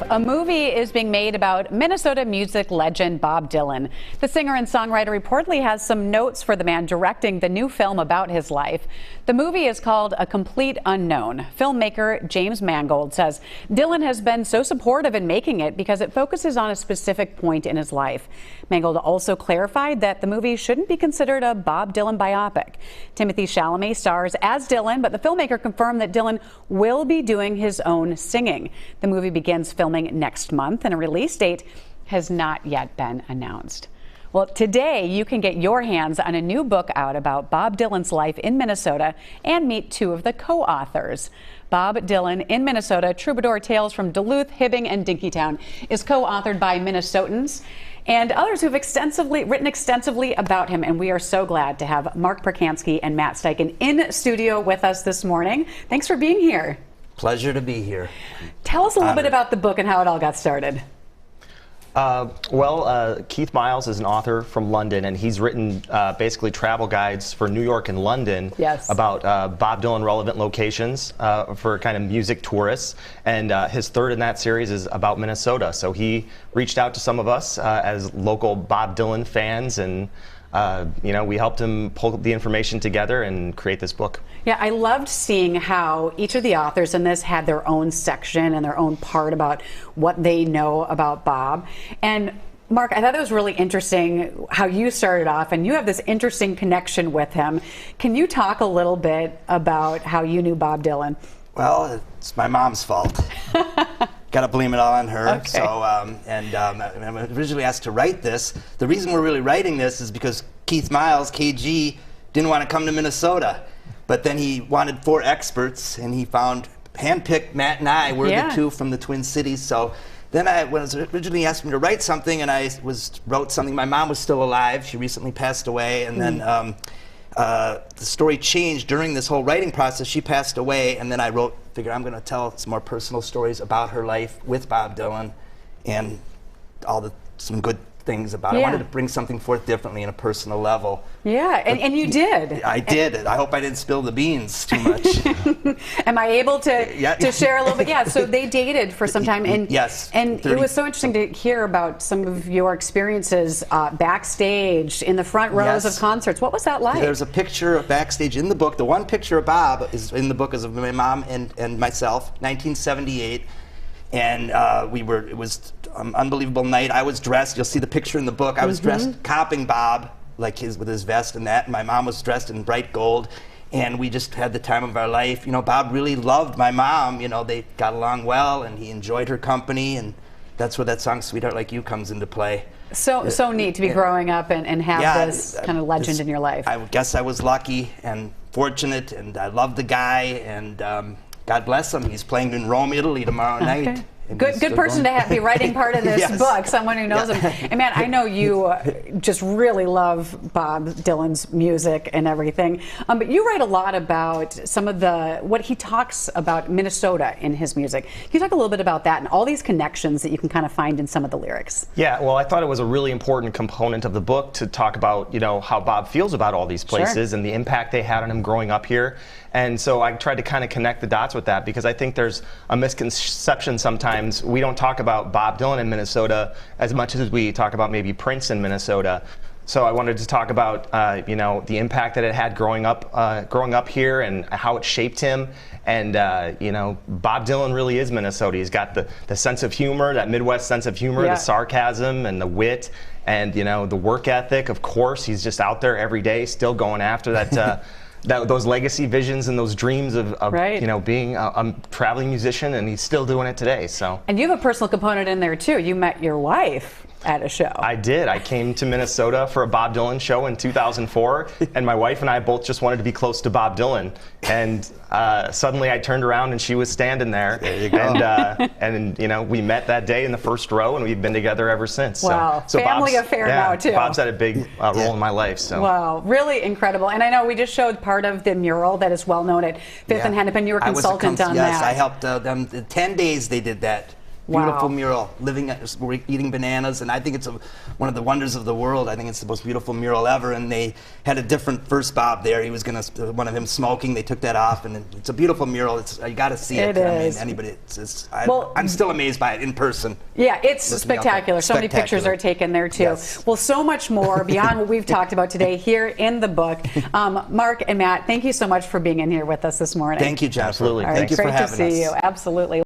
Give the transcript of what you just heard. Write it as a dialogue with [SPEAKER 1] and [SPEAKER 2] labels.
[SPEAKER 1] Life. A movie is being made about Minnesota music legend Bob Dylan. The singer and songwriter reportedly has some notes for the man directing the new film about his life. The movie is called A Complete Unknown. Filmmaker James Mangold says Dylan has been so supportive in making it because it focuses on a specific point in his life. Mangold also clarified that the movie shouldn't be considered a Bob Dylan biopic. Timothy Chalamet stars as Dylan, but the filmmaker confirmed that Dylan will be doing his own singing. The movie begins filming next month, and a release date has not yet been announced. Well, today you can get your hands on a new book out about Bob Dylan's life in Minnesota and meet two of the co-authors. Bob Dylan in Minnesota, Troubadour Tales from Duluth, Hibbing and Dinkytown is co-authored by Minnesotans and others who've written extensively about him. And we are so glad to have MARC PERCANSKY and MATT STEICHEN in studio with us this morning. Thanks for being here.
[SPEAKER 2] Pleasure to be here.
[SPEAKER 1] Tell us a little bit about the book and how it all got started.
[SPEAKER 3] Keith Miles is an author from London, and he's written basically travel guides for New York and London about Bob Dylan relevant locations for kind of music tourists. And his third in that series is about Minnesota. So he reached out to some of us as local Bob Dylan fans, and we helped him pull the information together and create this book.
[SPEAKER 1] Yeah, I loved seeing how each of the authors in this had their own section and their own part about what they know about Bob. And Mark, I thought it was really interesting how you started off, and you have this interesting connection with him. Can you talk a little bit about how you knew Bob Dylan?
[SPEAKER 2] Well, it's my mom's fault. Got to blame it all on her.
[SPEAKER 1] Okay.
[SPEAKER 2] So, I was originally asked to write this. The reason we're really writing this is because Keith Miles, KG, didn't want to come to Minnesota. But then he wanted 4 experts, and he handpicked Matt and I. We're the two from the Twin Cities. So then I was originally asked me to write something, and I wrote something. My mom was still alive. She recently passed away. And then the story changed during this whole writing process. She passed away, and then I figured I'm going to tell some more personal stories about her life with Bob Dylan and some good things about it. I wanted to bring something forth differently in a personal level. Yeah,
[SPEAKER 1] and you did.
[SPEAKER 2] I did. I hope I didn't spill the beans too much.
[SPEAKER 1] Am I able to share a little bit? Yeah, so they dated for some time. And,
[SPEAKER 2] yes.
[SPEAKER 1] And it was so interesting to hear about some of your experiences backstage, in the front rows of concerts. What was that like?
[SPEAKER 2] There's a picture of backstage in the book. The one picture of Bob is in the book is of my mom and myself, 1978. And it was an unbelievable night. I was dressed, you'll see the picture in the book, I was dressed copying Bob, like with his vest and that, and my mom was dressed in bright gold, and we just had the time of our life. You know, Bob really loved my mom, they got along well, and he enjoyed her company, and that's where that song, Sweetheart Like You, comes into play.
[SPEAKER 1] So neat to be growing up and have this kind of legend in your life.
[SPEAKER 2] I guess I was lucky and fortunate, and I loved the guy, and God bless him. He's playing in Rome, Italy tomorrow night.
[SPEAKER 1] Good person to be writing part of this book, someone who knows him. And man, I know you just really love Bob Dylan's music and everything. But you write a lot about some of what he talks about Minnesota in his music. Can you talk a little bit about that and all these connections that you can kind of find in some of the lyrics?
[SPEAKER 3] Yeah, well, I thought it was a really important component of the book to talk about, how Bob feels about all these places and the impact they had on him growing up here. And so I tried to kind of connect the dots with that, because I think there's a misconception sometimes. We don't talk about Bob Dylan in Minnesota as much as we talk about maybe Prince in Minnesota. So I wanted to talk about the impact that it had growing up here and how it shaped him. And Bob Dylan really is Minnesota. He's got the sense of humor, that Midwest sense of humor, the sarcasm and the wit, and the work ethic. Of course, he's just out there every day, still going after that. Those legacy visions and those dreams of being a traveling musician, and he's still doing it today. So. And
[SPEAKER 1] you have a personal component in there too. You met your wife at a show.
[SPEAKER 3] I did. I came to Minnesota for a Bob Dylan show in 2004, and my wife and I both just wanted to be close to Bob Dylan. And suddenly I turned around and she was standing there. There you go. And we met that day in the first row, and we've been together ever since.
[SPEAKER 1] Wow. So family affair now too.
[SPEAKER 3] Bob's had a big role in my life. So.
[SPEAKER 1] Wow, really incredible. And I know we just showed part of the mural that is well known at 5th and Hennepin. You were consultant on that.
[SPEAKER 2] Yes, I helped them. The 10 days they did that Beautiful mural, we're eating bananas, and I think it's one of the wonders of the world. I think it's the most beautiful mural ever, and they had a different first Bob there. He was going to, one of him smoking, they took that off, and it's a beautiful mural. You got to see it.
[SPEAKER 1] It is.
[SPEAKER 2] I mean, anybody, I'm still amazed by it in person.
[SPEAKER 1] Yeah, it's spectacular. So many pictures are taken there, too.
[SPEAKER 2] Yes.
[SPEAKER 1] Well, so much more beyond what we've talked about today here in the book. Mark and Matt, thank you so much for being in here with us this morning.
[SPEAKER 2] Thank you, Jennifer.
[SPEAKER 3] Absolutely.
[SPEAKER 1] All right,
[SPEAKER 2] Thank you for having us.
[SPEAKER 1] Great to see you. Absolutely.